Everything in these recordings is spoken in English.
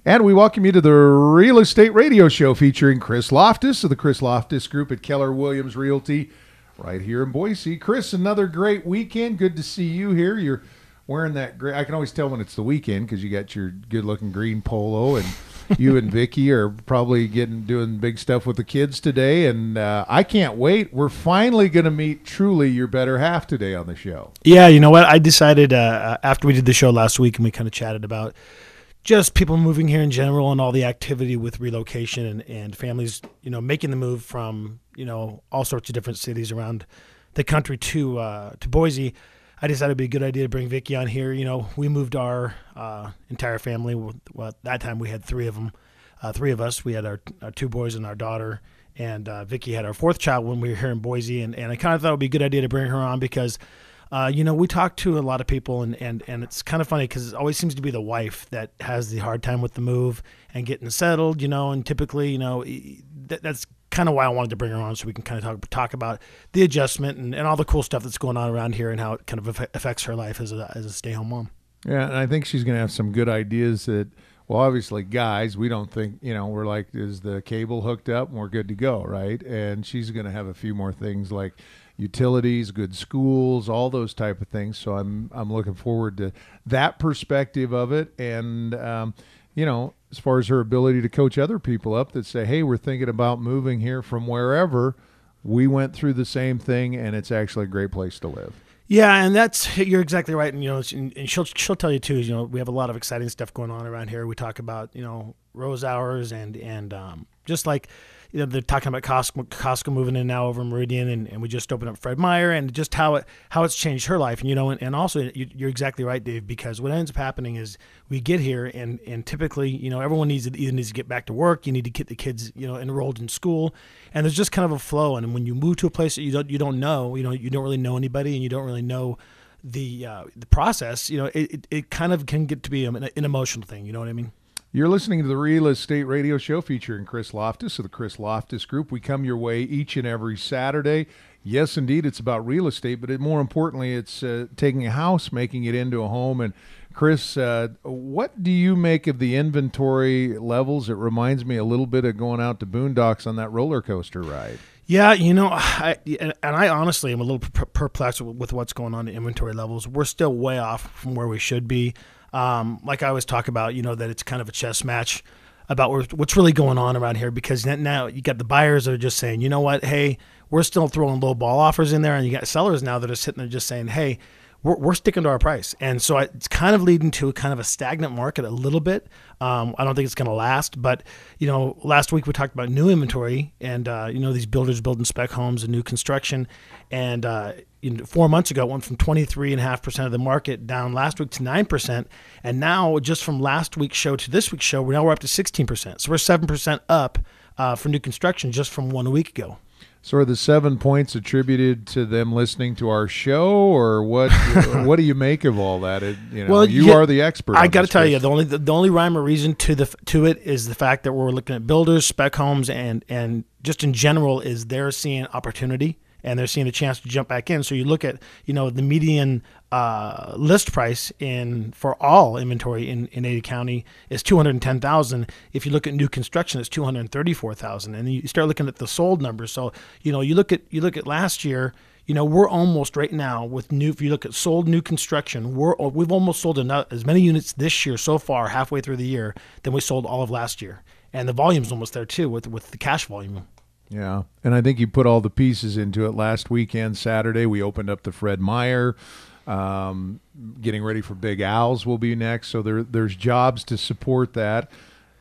And we welcome you to the Real Estate Radio Show featuring Chris Lofthus of the Chris Lofthus Group at Keller Williams Realty right here in Boise. Chris, another great weekend. Good to see you here. You're wearing that great, I can always tell when it's the weekend because you got your good-looking green polo, and you and Vicki are probably doing big stuff with the kids today, and I can't wait. We're finally going to meet truly your better half today on the show. Yeah, you know what? I decided after we did the show last week and we kind of chatted about just people moving here in general and all the activity with relocation and families, making the move from, all sorts of different cities around the country to Boise. I decided it'd be a good idea to bring Vicki on here. We moved our entire family. Well, at that time we had three of us. We had our two boys and our daughter, and Vicki had our fourth child when we were here in Boise. And I kind of thought it would be a good idea to bring her on because we talk to a lot of people, and it's kind of funny because it always seems to be the wife that has the hard time with the move and getting settled, and typically, that's kind of why I wanted to bring her on so we can kind of talk about the adjustment and all the cool stuff that's going on around here and how it kind of affects her life as a stay-home mom. Yeah, and I think she's going to have some good ideas that, well, obviously, guys, we don't think, we're like, is the cable hooked up and we're good to go, right? And she's going to have a few more things like utilities, good schools, all those type of things. So I'm looking forward to that perspective of it. And, as far as her ability to coach other people up that say, hey, we're thinking about moving here from wherever, we went through the same thing, and it's actually a great place to live. Yeah, and you're exactly right. And, and she'll tell you too, we have a lot of exciting stuff going on around here. We talk about, rose hours and just like, they're talking about Costco moving in now over Meridian, and we just opened up Fred Meyer, and just how it's changed her life. And also you're exactly right, Dave, because what ends up happening is we get here and typically, everyone needs to get back to work. You need to get the kids, enrolled in school, and there's just kind of a flow. And when you move to a place that you don't know, you don't really know anybody, and you don't really know the process, it kind of can get to be an emotional thing. You know what I mean? You're listening to the Real Estate Radio Show featuring Chris Lofthus of the Chris Lofthus Group. We come your way each and every Saturday. Yes, indeed, it's about real estate, but more importantly, it's taking a house, making it into a home. And Chris, what do you make of the inventory levels? It reminds me a little bit of going out to Boondocks on that roller coaster ride. Yeah, I honestly am a little perplexed with what's going on in inventory levels. We're still way off from where we should be. Like I always talk about, that it's kind of a chess match about what's really going on around here, because now you got the buyers that are just saying, you know what, hey, we're still throwing low ball offers in there, and you got sellers now that are sitting there just saying, hey, we're sticking to our price. And so it's kind of leading to kind of a stagnant market a little bit. I don't think it's going to last, but, last week we talked about new inventory and, these builders building spec homes and new construction. And 4 months ago, it went from 23.5% of the market down last week to 9%. And now just from last week's show to this week's show, we're up to 16%. So we're 7% up for new construction just from 1 week ago. So are the 7 points attributed to them listening to our show, or what? What do you make of all that? You are the expert. I got to tell you, the only rhyme or reason to it is the fact that we're looking at builders, spec homes, and just in general is they're seeing opportunity and they're seeing a chance to jump back in. So you look at the median list price for all inventory in Ada County is $210,000. If you look at new construction, it's $234,000, and you start looking at the sold numbers. So you look at last year. We're almost right now with new. If you look at sold new construction, we've almost sold as many units this year so far, halfway through the year, than we sold all of last year, and the volume's almost there too with the cash volume. Yeah, and I think you put all the pieces into it. Last weekend, Saturday, we opened up the Fred Meyer. Getting ready for Big Owls will be next. So there's jobs to support that.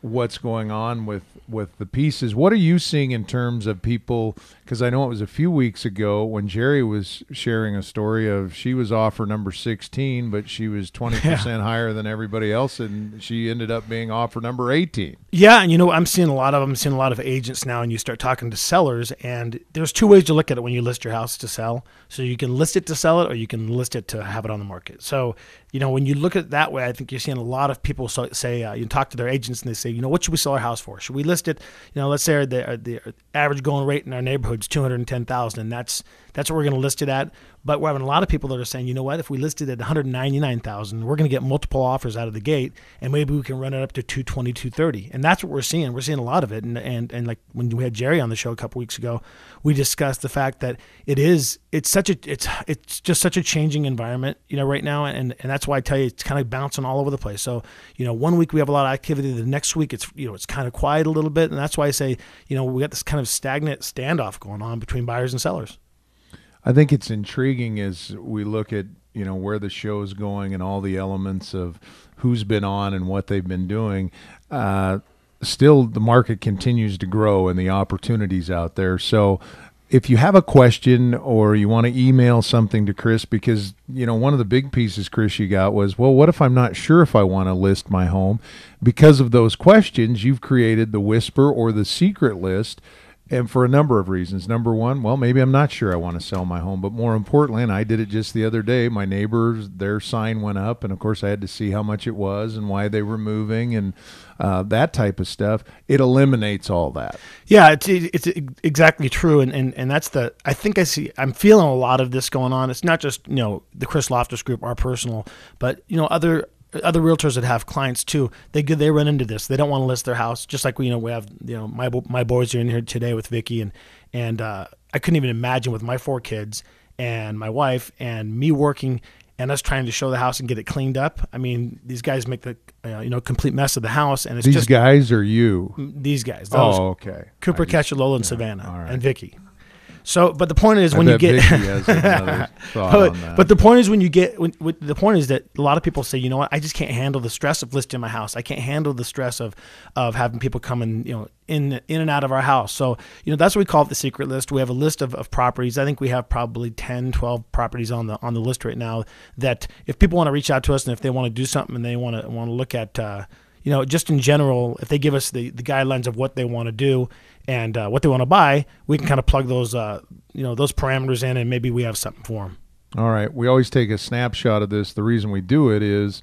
What's going on with the pieces? What are you seeing in terms of people? Because I know it was a few weeks ago when Jerry was sharing a story of she was offer number 16, but she was 20% higher than everybody else, and she ended up being offer number 18. Yeah, and I'm seeing a lot of agents now, and you start talking to sellers, and there's two ways to look at it when you list your house to sell. So you can list it to sell it, or you can list it to have it on the market. So when you look at it that way, I think you're seeing a lot of people say you talk to their agents and they say, what should we sell our house for? Should we list it? Let's say the average going rate in our neighborhood is $210,000, and that's That's what we're going to list it at. But we're having a lot of people that are saying, you know what, if we listed it at $199,000, we're going to get multiple offers out of the gate, and maybe we can run it up to $220,000, $230,000. And that's what we're seeing. We're seeing a lot of it. And like when we had Jerry on the show a couple weeks ago, we discussed the fact that it's just such a changing environment, right now. And that's why I tell you, it's kind of bouncing all over the place. So, 1 week we have a lot of activity. The next week it's kind of quiet a little bit. And that's why I say, we got this kind of stagnant standoff going on between buyers and sellers. I think it's intriguing as we look at, where the show is going and all the elements of who's been on and what they've been doing. Still, the market continues to grow and the opportunities out there. So if you have a question or you want to email something to Chris, because, one of the big pieces, Chris, you got was, well, what if I'm not sure if I want to list my home? Because of those questions, you've created the whisper or the secret list. And for a number of reasons. Number one, well, maybe I'm not sure I want to sell my home. But more importantly, and I did it just the other day, my neighbors, their sign went up. And, of course, I had to see how much it was and why they were moving and that type of stuff. It eliminates all that. Yeah, it's exactly true. And that's I'm feeling a lot of this going on. It's not just, the Chris Lofthus group, our personal, but, other realtors that have clients too, they run into this. They don't want to list their house. Just like we have, my boys are in here today with Vicki, and I couldn't even imagine with my 4 kids and my wife and me working and us trying to show the house and get it cleaned up. I mean, these guys make the complete mess of the house, and it's these guys or you? These guys. Okay. Cooper, Ketchalola, and Savannah, and Vicki. So, but the point is when you get, but the point is when you get, the point is that a lot of people say, you know what, I just can't handle the stress of listing my house. I can't handle the stress of having people come in, in and out of our house. So, that's what we call it, the secret list. We have a list of properties. I think we have probably 10, 12 properties on the list right now that if people want to reach out to us and if they want to do something and they want to look at, just in general, if they give us the guidelines of what they want to do and what they want to buy, we can kind of plug those those parameters in, and maybe we have something for them. All right. We always take a snapshot of this. The reason we do it is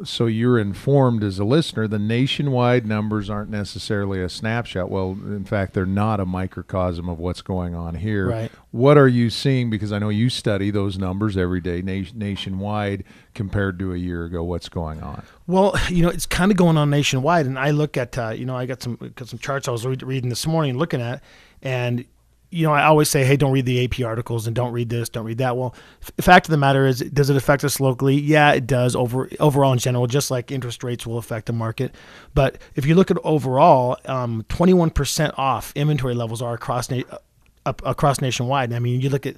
so you're informed as a listener. The nationwide numbers aren't necessarily a snapshot. Well, in fact, they're not a microcosm of what's going on here. Right. What are you seeing? Because I know you study those numbers every day nationwide compared to a year ago. What's going on? Well, it's kind of going on nationwide, and I look at I got some charts I was reading this morning, looking at, and I always say, hey, don't read the AP articles and don't read this, don't read that. Well, the fact of the matter is, does it affect us locally? Yeah, it does overall in general, just like interest rates will affect the market. But if you look at overall, 21% off inventory levels are across nationwide. I mean, you look at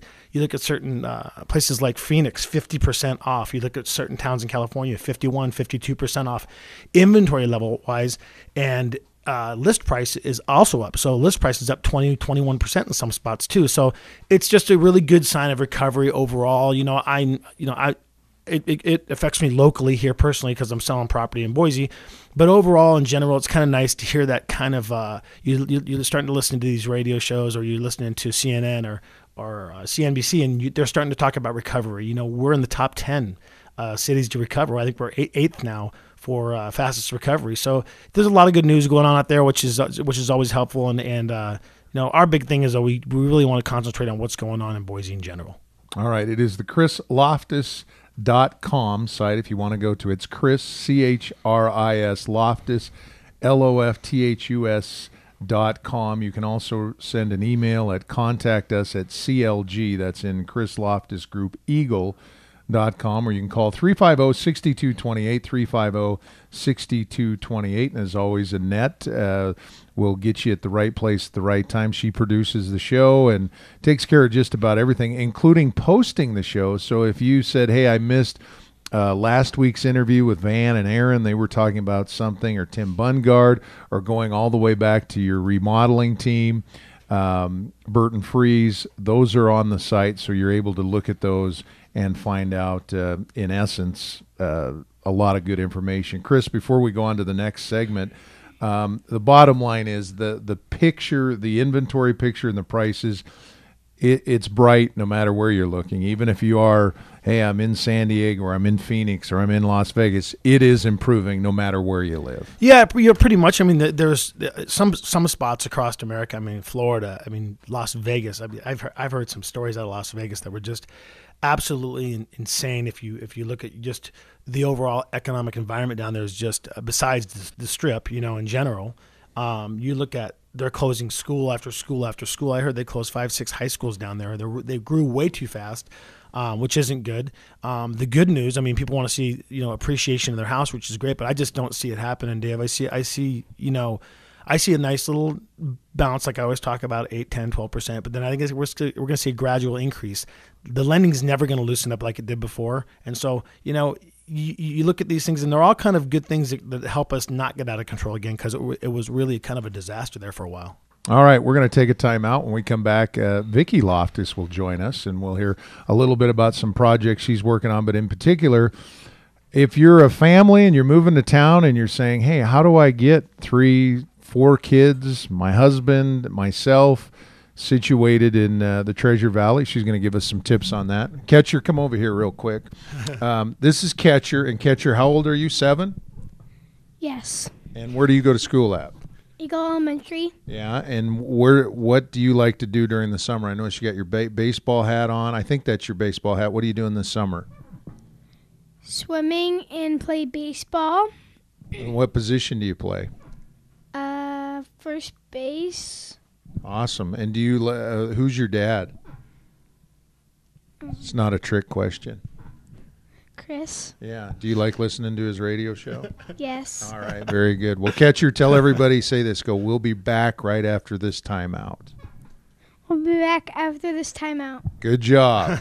certain places like Phoenix, 50% off. You look at certain towns in California, 51, 52% off inventory level wise, and list price is also up. So list price is up 20, 21% in some spots too. So it's just a really good sign of recovery overall. It affects me locally here personally because I'm selling property in Boise, but overall in general, it's kind of nice to hear that kind of, you're starting to listen to these radio shows, or you're listening to CNN or CNBC, and they're starting to talk about recovery. We're in the top 10 cities to recover. I think we're eighth now for fastest recovery. So there's a lot of good news going on out there, which is always helpful. And our big thing is that we really want to concentrate on what's going on in Boise in general. All right. It is the ChrisLofthus.com site. If you want to go to it's Chris, CHRIS, Lofthus, LOFTHUS.com. You can also send an email at contact us at CLG. That's in Chris Lofthus Group Eagle.com, or you can call 350-6228, 350-6228. And as always, Annette will get you at the right place at the right time. She produces the show and takes care of just about everything, including posting the show. So if you said, hey, I missed last week's interview with Van and Aaron, they were talking about something, or Tim Bungard, or going all the way back to your remodeling team, Burton Freeze, those are on the site, so you're able to look at those and find out, in essence, a lot of good information. Chris, before we go on to the next segment, the bottom line is the picture, the inventory picture and the prices, it's bright no matter where you're looking. Even if you are, hey, I'm in San Diego or I'm in Phoenix or I'm in Las Vegas, it is improving no matter where you live. Yeah, pretty much. I mean, there's some spots across America. I mean, Florida. I mean, Las Vegas. I mean, I've heard some stories out of Las Vegas that were just absolutely insane. If you look at just the overall economic environment down there, is just besides the strip, in general. You look at they're closing school after school after school. I heard they closed 5-6 high schools down there. They grew way too fast. Which isn't good. The good news, I mean, people want to see, appreciation in their house, which is great, but I just don't see it happening, Dave. I see a nice little bounce, like I always talk about, 8, 10, 12%, but then I think we're going to see a gradual increase. The lending's never going to loosen up like it did before. And so, you look at these things, and they're all kind of good things that help us not get out of control again, because it was really kind of a disaster there for a while. All right, we're going to take a time out. When we come back, Vicki Lofthus will join us, and we'll hear a little bit about some projects she's working on. But in particular, if you're a family and you're moving to town and you're saying, hey, how do I get 3, 4 kids, my husband, myself, situated in the Treasure Valley? She's going to give us some tips on that. Catcher, come over here real quick. This is Catcher. And Catcher, how old are you, 7? Yes. And where do you go to school at? Eagle Elementary. Yeah, and what do you like to do during the summer? I noticed you got your baseball hat on. I think that's your baseball hat. What are you doing this summer? Swimming and play baseball. And what position do you play? First base. Awesome. And do you who's your dad? It's not a trick question. Chris. Yeah. Do you like listening to his radio show? Yes. All right. Very good. Well, Catcher, tell everybody, say this, go, we'll be back right after this timeout. We'll be back after this timeout. Good job.